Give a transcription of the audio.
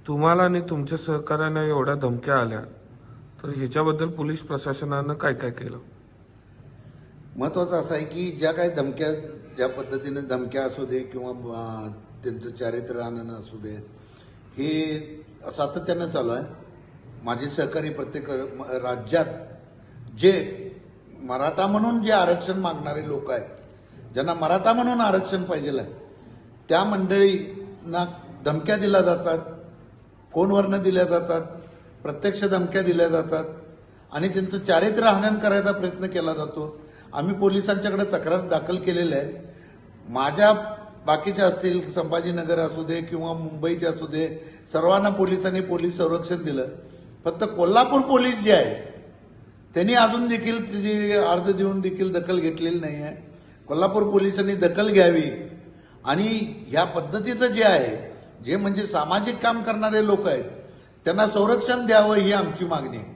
तुम्हाला आणि तुमच्या सहकार्यांना एवढ्या धमक्या आल्या तर ह्याच्याबद्दल पोलीस प्रशासनानं काय काय केलं? महत्त्वाचं असं आहे की ज्या काही धमक्या, ज्या पद्धतीने धमक्या असू दे किंवा त्यांचं चारित्र्य आणणं असू दे, हे सातत्यानं चालू आहे. माझे सहकारी प्रत्येक राज्यात जे मराठा म्हणून जे आरक्षण मागणारे लोक आहेत, ज्यांना मराठा म्हणून आरक्षण पाहिजे आहे, त्या मंडळींना धमक्या दिल्या जातात, फोनवरनं दिल्या जातात, प्रत्यक्ष धमक्या दिल्या जातात आणि त्यांचं चारित्र्य हनन करायचा प्रयत्न केला जातो. आम्ही पोलिसांच्याकडे तक्रार दाखल केलेली आहे. माझ्या बाकीच्या असतील, संभाजीनगर असू दे किंवा मुंबईचे असू दे, सर्वांना पोलिसांनी पोलीस संरक्षण दिलं. फक्त कोल्हापूर पोलीस जे आहे त्यांनी अजून देखील त्याची अर्ज देऊन देखील दखल घेतलेली नाही आहे. कोल्हापूर पोलिसांनी दखल घ्यावी आणि ह्या पद्धतीचं जे आहे, जे म्हणजे सामाजिक काम करणारे लोक आहेत, त्यांना संरक्षण द्यावं ही आमची मागणी आहे.